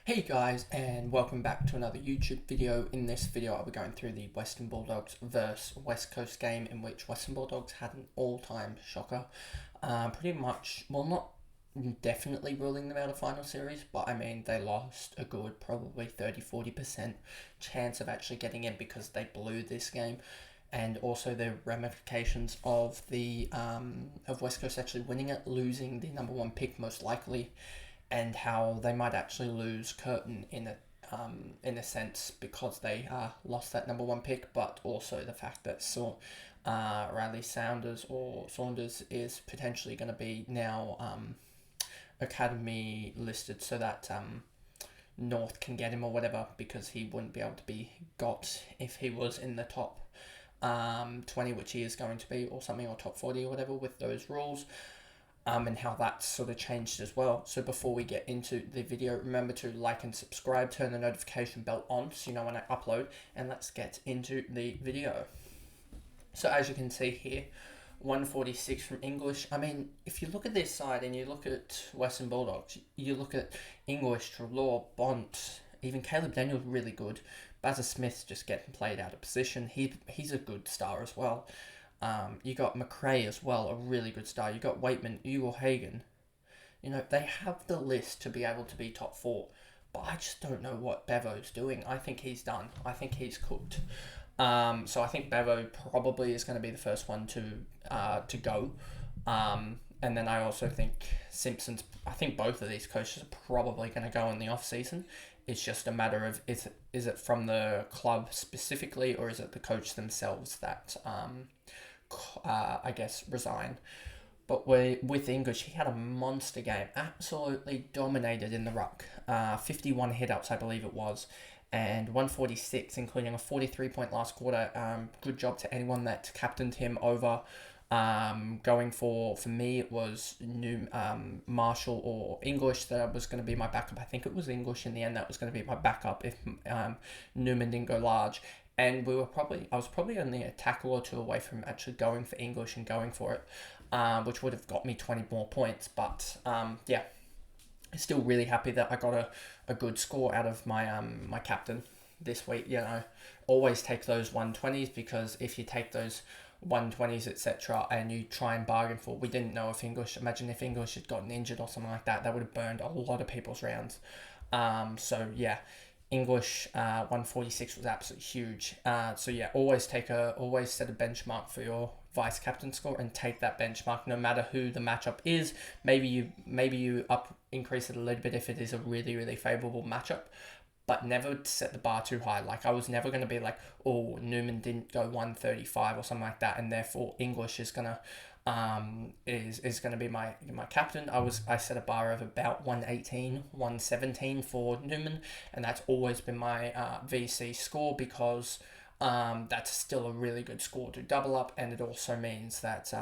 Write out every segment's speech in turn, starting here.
Hey guys, and welcome back to another YouTube video. In this video I'll be going through the Western Bulldogs versus West Coast game in which Western Bulldogs had an all-time shocker. Pretty much, well, not definitely ruling them out of final series, but I mean they lost a good probably 30-40% chance of actually getting in because they blew this game. And also the ramifications of the of West Coast actually winning it, losing the number one pick most likely, and how they might actually lose Curtin in a sense because they lost that number one pick, but also the fact that Riley Saunders is potentially going to be now academy listed so that North can get him or whatever, because he wouldn't be able to be got if he was in the top 20, which he is going to be, or something, or top 40 or whatever with those rules. And how that's sort of changed as well. So before we get into the video, remember to like and subscribe, turn the notification bell on so you know when I upload, and let's get into the video. So as you can see here, 146 from English. I mean, if you look at this side and you look at Western Bulldogs, you look at English, Trelaw, Bont, even Caleb Daniels really good. Bazza Smith's just getting played out of position. He's a good star as well. You got McRae as well, a really good star. You got Waitman, Hugo Hagen. You know, they have the list to be able to be top four, but I just don't know what BEVO's doing. I think he's done. I think he's cooked. So I think BEVO probably is going to be the first one to go. And then I also think Simpson's. I think both of these coaches are probably going to go in the off season. It's just a matter of is it from the club specifically, or is it the coach themselves that I guess resign. But with English, he had a monster game, absolutely dominated in the ruck. 51 hit-ups, I believe it was, and 146, including a 43-point last quarter. Good job to anyone that captained him over. Going for me, it was Marshall or English that was going to be my backup. I think it was English in the end that was going to be my backup if Newman didn't go large. And I was probably only a tackle or two away from actually going for English and going for it, which would have got me 20 more points. But yeah, still really happy that I got a good score out of my captain this week. You know, always take those 120s, because if you take those 120s, etc., and you try and bargain for, we didn't know if imagine if English had gotten injured or something like that, that would have burned a lot of people's rounds. So yeah, English 146 was absolutely huge. So yeah, always set a benchmark for your vice captain score and take that benchmark no matter who the matchup is. Maybe you increase it a little bit if it is a really, really favorable matchup, but never set the bar too high. Like, I was never going to be like, oh, Newman didn't go 135 or something like that, and therefore English is going to be my captain. I set a bar of about 118, 117 for Newman, and that's always been my VC score, because that's still a really good score to double up, and it also means that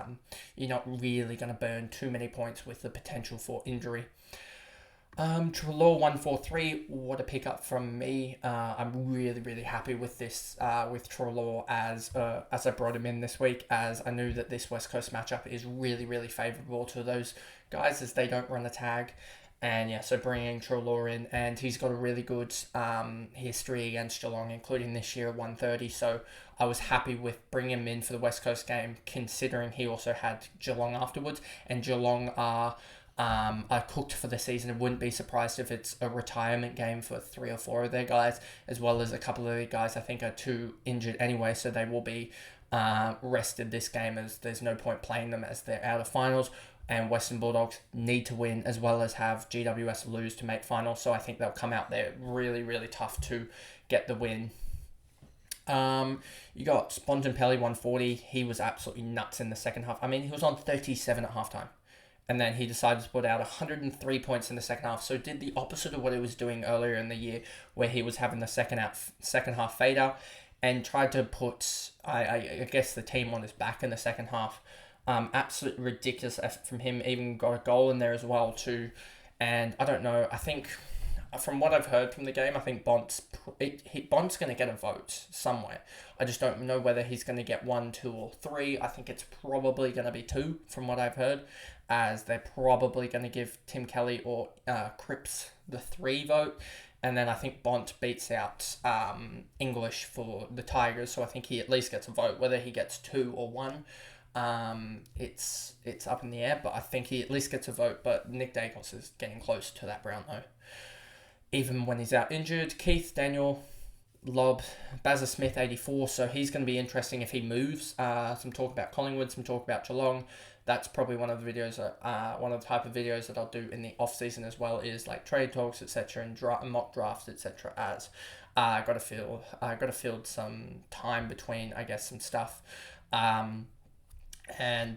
you're not really going to burn too many points with the potential for injury. Trelaw 143, what a pickup from me. I'm really, really happy with this, with Trelaw as I brought him in this week, as I knew that this West Coast matchup is really, really favourable to those guys, as they don't run a tag. And yeah, so bringing Trelaw in, and he's got a really good history against Geelong, including this year 130. So I was happy with bringing him in for the West Coast game, considering he also had Geelong afterwards, and Geelong are cooked for the season. I wouldn't be surprised if it's a retirement game for 3 or 4 of their guys, as well as a couple of their guys I think are too injured anyway, so they will be rested this game, as there's no point playing them as they're out of finals. And Western Bulldogs need to win, as well as have GWS lose to make finals, so I think they'll come out there really, really tough to get the win. You got Spontampelli 140. He was absolutely nuts in the second half. I mean, he was on 37 at halftime, and then he decided to put out 103 points in the second half. So did the opposite of what he was doing earlier in the year, where he was having the second half fade out, and tried to put, I guess, the team on his back in the second half. Absolute ridiculous effort from him. Even got a goal in there as well too. And I don't know, I think from what I've heard from the game, I think Bont's going to get a vote somewhere. I just don't know whether he's going to get 1, 2, or 3. I think it's probably going to be 2 from what I've heard, as they're probably going to give Tim Kelly or Cripps the 3 vote, And then I think Bont beats out English for the Tigers, so I think he at least gets a vote. Whether he gets 2 or 1, it's up in the air, but I think he at least gets a vote. But Nick Dacos is getting close to that Brownlow, even when he's out injured. Keith Daniel, Lob, Bazza Smith 84, so he's going to be interesting if he moves. Some talk about Collingwood, some talk about Geelong. That's probably one of the videos, one of the type of videos that I'll do in the off season as well, is like trade talks, etc., and mock drafts, etc. As got to field some time between, I guess, some stuff. And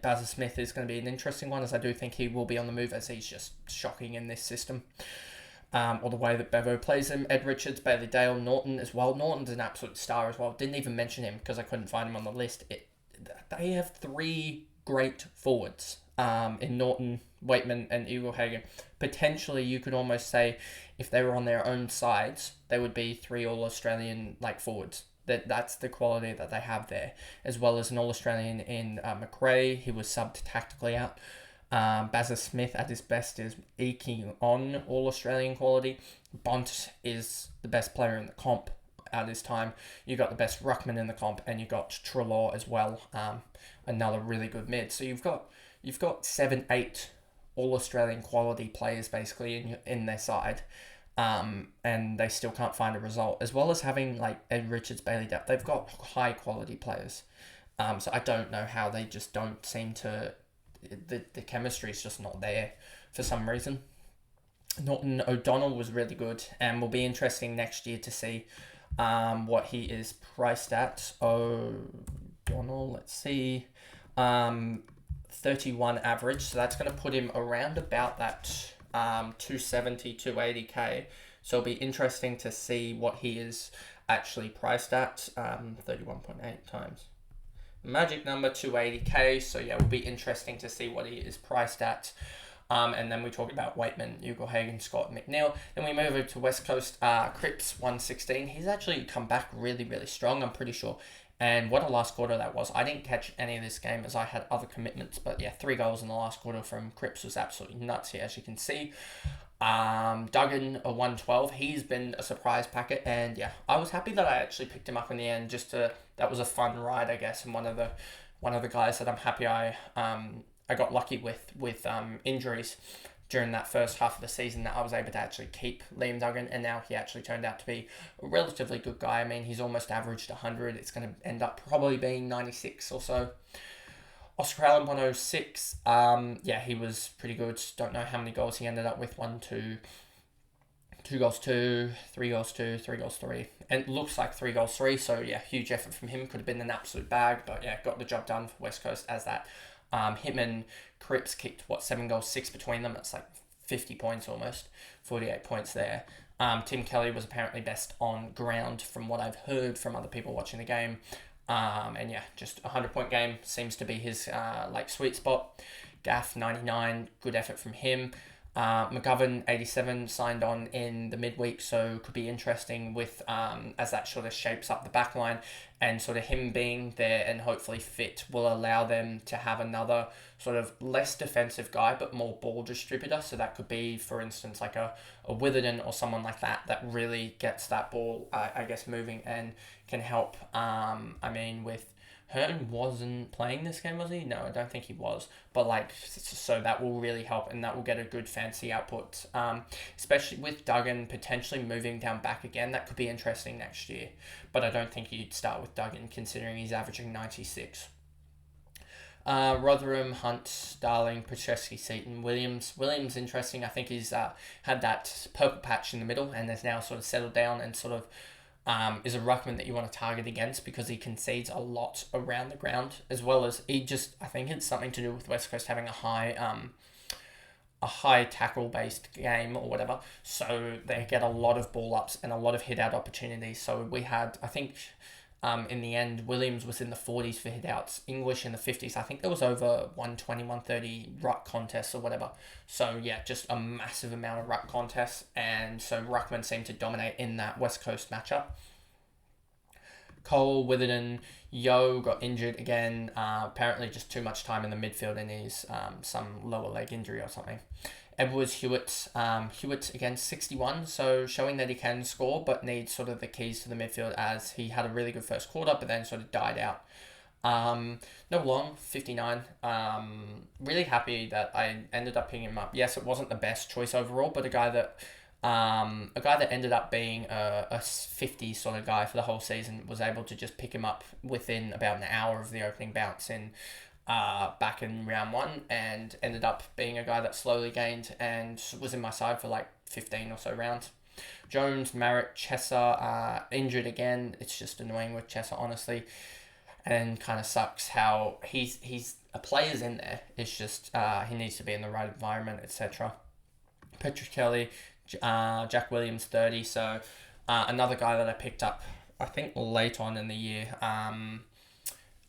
Bazza Smith is going to be an interesting one, as I do think he will be on the move, as he's just shocking in this system. Or the way that Bevo plays him. Ed Richards, Bailey Dale, Norton as well. Norton's an absolute star as well. Didn't even mention him because I couldn't find him on the list. They have 3 great forwards in Norton, Waitman, and Eaglehagen. Potentially, you could almost say, if they were on their own sides, they would be 3 All-Australian forwards. That's the quality that they have there, as well as an All-Australian in McRae. He was subbed tactically out. Bazza Smith at his best is eking on All-Australian quality. Bont is the best player in the comp at this time. You got the best ruckman in the comp, and you got Treloar as well, another really good mid. So you've got 7-8 All-Australian quality players basically in their side, and they still can't find a result. As well as having Ed Richards, Bailey Dale, they've got high quality players. So I don't know how they just don't seem to. The chemistry is just not there for some reason. Norton O'Donnell was really good, and will be interesting next year to see what he is priced at. O'Donnell, let's see, 31 average, so that's going to put him around about that 270, 280k. So it'll be interesting to see what he is actually priced at. 31.8 times magic number, 280k. So yeah, it will be interesting to see what he is priced at. And then we talk about Waitman, Ugle-Hagan, Scott, McNeil. Then we move over to West Coast. Cripps 116. He's actually come back really, really strong, I'm pretty sure. And what a last quarter that was. I didn't catch any of this game as I had other commitments. But yeah, 3 goals in the last quarter from Cripps was absolutely nuts here, as you can see. Duggan, a 112. He's been a surprise packet, and yeah, I was happy that I actually picked him up in the end. That was a fun ride, I guess, and one of the guys that I'm happy I got lucky with injuries during that first half of the season, that I was able to actually keep Liam Duggan, and now he actually turned out to be a relatively good guy. I mean, he's almost averaged 100. It's going to end up probably being 96 or so. Oscar Allen, 106. Yeah, he was pretty good. Don't know how many goals he ended up with. 1, 2, 2 goals, 2, 3 goals, 2, 3 goals, 3. And it looks like 3 goals, 3. So, yeah, huge effort from him. Could have been an absolute bag. But, yeah, got the job done for West Coast as that. Him and Cripps kicked, 7 goals, 6 between them. That's 50 points almost. 48 points there. Tim Kelly was apparently best on ground from what I've heard from other people watching the game. And yeah, just a 100-point game seems to be his sweet spot. Gaff 99, good effort from him. McGovern 87 signed on in the midweek, so could be interesting with as that sort of shapes up the back line, and sort of him being there and hopefully fit will allow them to have another sort of less defensive guy but more ball distributor. So that could be, for instance, like a Witherden or someone like that really gets that ball I guess moving and can help. With Hearn wasn't playing this game, was he? No, I don't think he was. But so that will really help, and that will get a good fancy output. Especially with Duggan potentially moving down back again, that could be interesting next year. But I don't think you'd start with Duggan considering he's averaging 96. Rotherham, Hunt, Darling, Pecheski, Seaton, Williams. Williams, interesting. I think he's had that purple patch in the middle and has now sort of settled down and sort of is a ruckman that you want to target against because he concedes a lot around the ground, as well as I think it's something to do with West Coast having a high tackle based game or whatever, so they get a lot of ball ups and a lot of hit out opportunities. So we had, I think, in the end, Williams was in the 40s for hit outs, English in the 50s. I think there was over 120, 130 ruck contests or whatever. So yeah, just a massive amount of ruck contests, and so ruckman seemed to dominate in that West Coast matchup. Cole, Witherden, Yo got injured again. Apparently just too much time in the midfield and he's some lower leg injury or something. Edwards Hewitt. Hewitt again 61, so showing that he can score, but needs sort of the keys to the midfield, as he had a really good first quarter, but then sort of died out. No Long 59. Really happy that I ended up picking him up. Yes, it wasn't the best choice overall, but a guy that ended up being a 50 sort of guy for the whole season, was able to just pick him up within about an hour of the opening bounce in back in round 1, and ended up being a guy that slowly gained and was in my side for like 15 or so rounds. Jones, Marrett, Chesser injured again. It's just annoying with Chesser, honestly, and kind of sucks how he's a player's in there. It's just he needs to be in the right environment, etc. Patrick Kelly, Jack Williams 30. So another guy that I picked up, I think, late on in the year.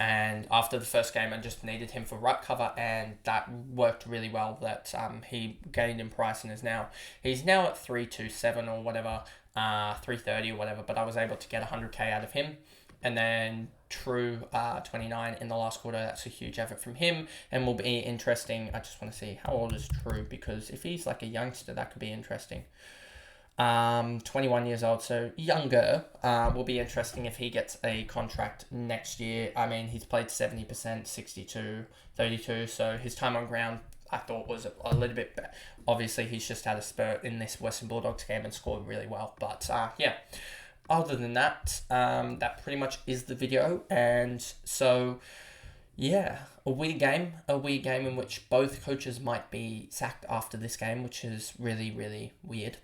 And after the first game, I just needed him for ruck cover, and that worked really well. That he gained in price and he's now at 327 or whatever, 330 or whatever. But I was able to get 100k out of him, and then True 29 in the last quarter. That's a huge effort from him, and will be interesting. I just want to see how old is True, because if he's like a youngster, that could be interesting. 21 years old, so younger. Will be interesting if he gets a contract next year. I mean, he's played 70%, 62, 32, so his time on ground, I thought, was a little bit better. Obviously, he's just had a spurt in this Western Bulldogs game and scored really well, but yeah. Other than that, that pretty much is the video, and so yeah, a weird game in which both coaches might be sacked after this game, which is really, really weird.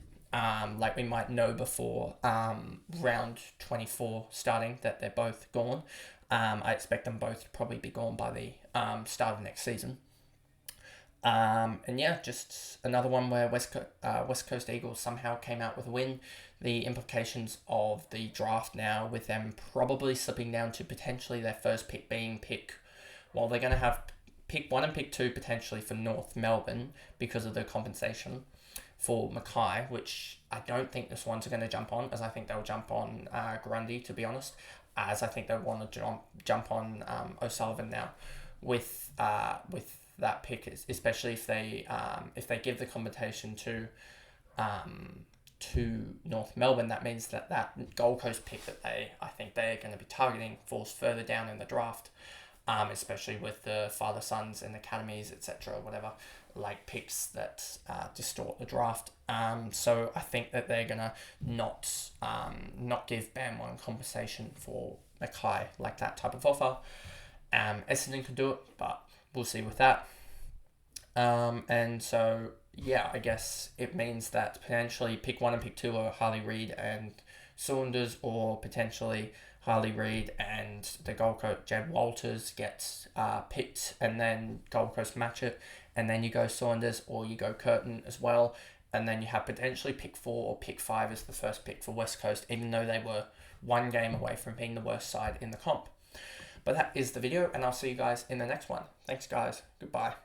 Like we might know before round 24 starting that they're both gone. I expect them both to probably be gone by the start of next season. And yeah, just another one where West Coast Eagles somehow came out with a win. The implications of the draft now, with them probably slipping down to potentially their first pick being they're going to have pick 1 and pick 2 potentially for North Melbourne because of the compensation for Mackay, which I don't think the Swans are going to jump on, as I think they'll jump on Grundy, to be honest, as I think they'll want to jump on O'Sullivan now with that pick, especially if they give the compensation to North Melbourne. That means that Gold Coast pick that I think they're going to be targeting falls further down in the draft, especially with the father sons and academies, etc., whatever, like picks that distort the draft. So I think that they're gonna not give Bam one compensation for Mackay, like that type of offer. Essendon could do it, but we'll see with that. And so yeah, I guess it means that potentially pick 1 and pick 2 are Harley Reid and Saunders, or potentially Harley Reid and the Gold Coast Jed Walters gets picked, and then Gold Coast match it, and then you go Saunders or you go Curtin as well, and then you have potentially pick 4 or pick 5 as the first pick for West Coast, even though they were one game away from being the worst side in the comp. But that is the video, and I'll see you guys in the next one. Thanks, guys. Goodbye.